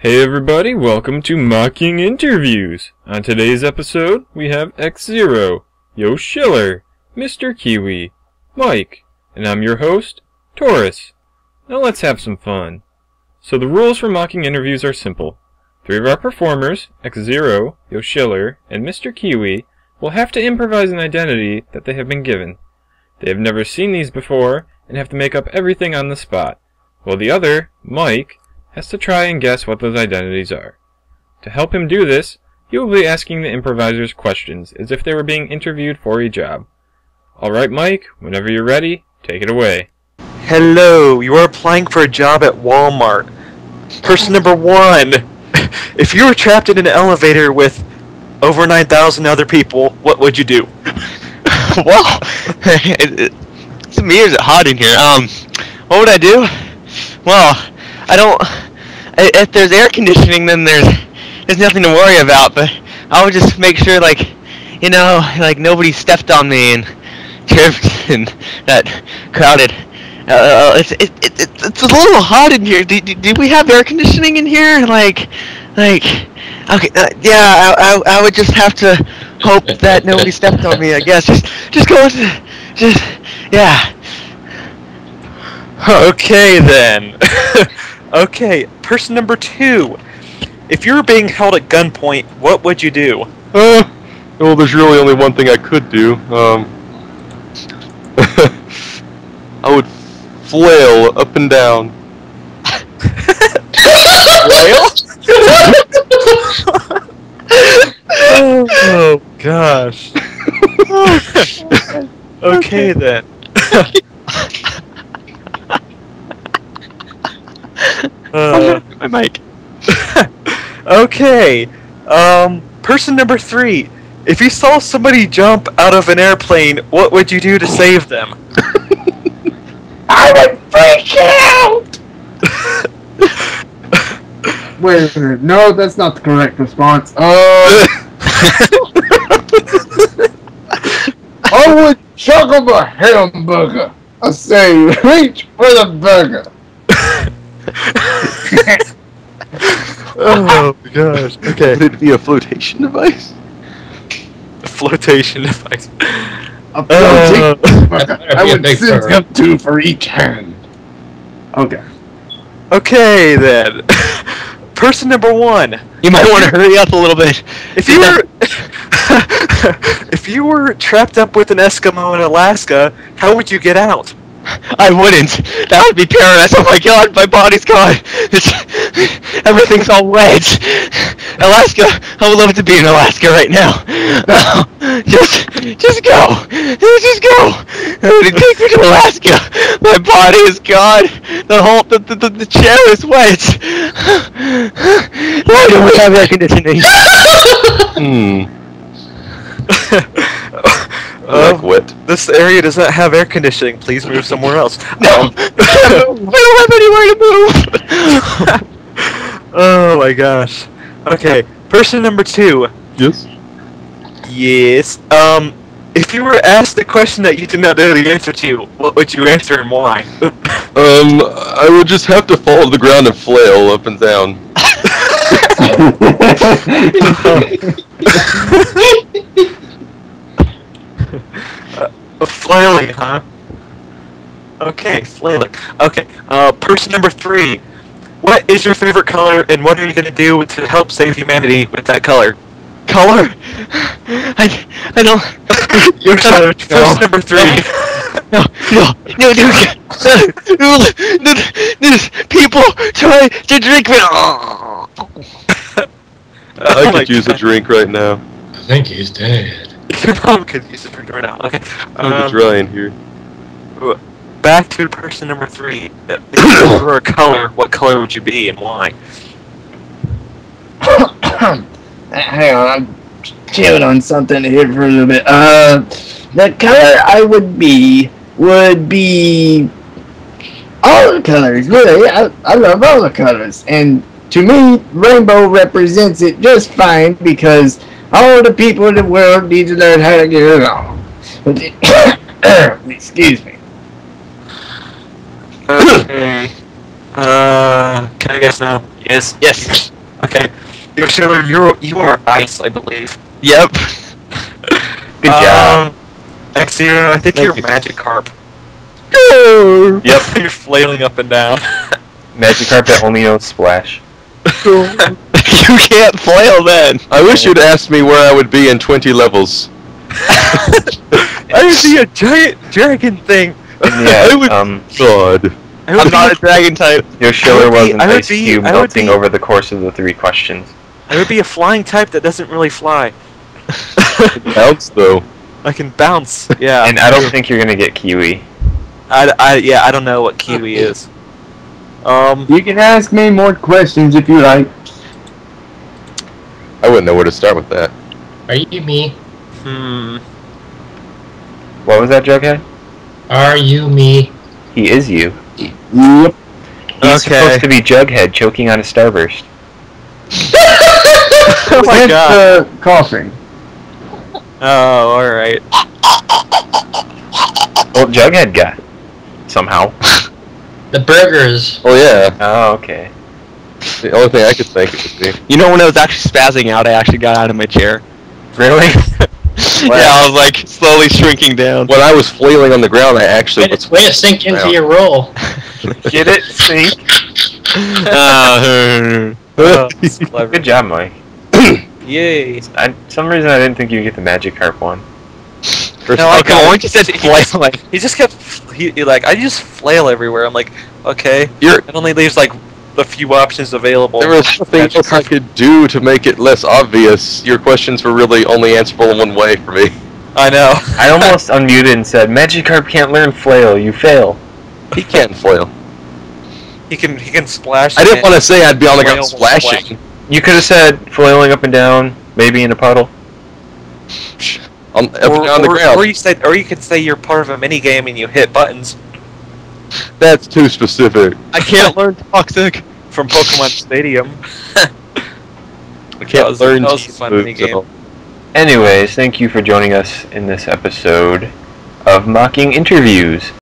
Hey everybody, welcome to Mocking Interviews. On today's episode, we have xZero, Yoshiller, Mr. Kiwi, Mike, and I'm your host, Torus. Now let's have some fun. So the rules for Mocking Interviews are simple. 3 of our performers, xZero, Yoshiller, and Mr. Kiwi, will have to improvise an identity that they have been given. They have never seen these before, and have to make up everything on the spot, while the other, Mike, has to try and guess what those identities are. To help him do this, he will be asking the improvisers questions as if they were being interviewed for a job. Alright Mike, whenever you're ready, take it away. Hello, you are applying for a job at Walmart. Person number 1. If you were trapped in an elevator with over 9,000 other people, what would you do? Well, to me, is it hot in here? What would I do? Well, if there's air conditioning, then there's nothing to worry about, but I would just make sure, like nobody stepped on me and tripped in that crowded. It's a little hot in here. Do we have air conditioning in here? Okay, yeah, I would just have to hope that nobody stepped on me, I guess. Just go with it. Yeah. Okay, then. Okay, person number 2. If you were being held at gunpoint, what would you do? Well, there's really only one thing I could do. I would flail up and down. Flail? Oh, gosh. Okay, then. My mic. Okay. Person number 3. If you saw somebody jump out of an airplane, what would you do to save them? I would freak out! Wait a minute. No, that's not the correct response. I would chuckle the hamburger. I say, reach for the burger. Oh my gosh. Okay. Would it be a flotation device? A flotation device. A floating burger. I would send up 2 for each hand. Okay. Okay, then. Person number 1. You might want to hurry up a little bit. If you were trapped up with an Eskimo in Alaska, how would you get out? I wouldn't. That would be paradise. Oh my god, my body's gone. Everything's all wet. Alaska. I would love to be in Alaska right now. Just go. Just go. Take me to Alaska. My body is gone. The chair is wet. Why do we have air conditioning? Wet. This area does not have air conditioning. Please move somewhere else. No. We don't have anywhere to move. Oh my gosh. Okay, person number 2. Yes? Yes. If you were asked a question that you did not know the answer to, what would you answer and why? I would just have to fall to the ground and flail up and down. Flailing, huh? Okay, flailing. Okay, person number 3. What is your favorite color, and what are you gonna do to help save humanity with that color? Color? I don't. Your person number 3. No. People try to drink me. I could use a drink right now. I think he's dead. Your mom could use a drink right now. Okay. I'm dry in here. Back to person number 3. If you were a color, what color would you be and why? Hang on, I'm chewing on something here for a little bit. The color I would be all the colors, really. I love all the colors. And to me, rainbow represents it just fine because all the people in the world need to learn how to get along. Excuse me. Okay. Can I guess now? Yes. Yes. Okay. Yoshiller, you are ice, I believe. Yep. Good job. xZero, I think Thank you're you. Magikarp. Yep. You're flailing up and down. Magikarp that only knows Splash. You can't flail then. I wish you'd asked me where I would be in 20 levels. I would be a giant dragon thing. And yeah, I would- God. I would I'm be not a dragon type. Yoshiller was an I would ice be- cube I would melting be- over the course of the 3 questions. I would be a flying type that doesn't really fly. Bounce though. I can bounce. Yeah. And I don't think you're gonna get Kiwi. I don't know what Kiwi is. You can ask me more questions if you like. I wouldn't know where to start with that. Are you me? What was that, Jughead? Are you me? He is you. Yep. He's Okay. supposed to be Jughead choking on a starburst. Oh my god. Coughing. Oh, alright. Well, Jughead got it. Somehow. The burgers. Oh yeah. Oh, okay. The only thing I could think it would be. You know, when I was actually spazzing out, I actually got out of my chair. Really? Yeah, I was like slowly shrinking down. When I was flailing on the ground, I actually was. Way to sink into your role. Get it? Sink? That's clever. Good job, Mike. Yay. Some reason I didn't think you would get the Magikarp one. No, I Okay, got why it. don't you said flailing? He just kept, I just flail everywhere. I'm like, okay. You're- It only leaves like a few options available. There was nothing else I could do to make it less obvious. Your questions were really only answerable in one way for me. I know. I almost unmuted and said, Magikarp can't learn Flail, you fail. He can't flail. He can splash. I didn't want to say I'd be on the ground Flail will splashing. You could have said flailing up and down, maybe in a puddle. Up and down the ground. Or you could say you're part of a mini game and you hit buttons That's too specific. I can't learn toxic. from Pokemon Stadium. I can't learn that was a cheese fun moves mini game. at all. Anyways, thank you for joining us in this episode of Mocking Interviews.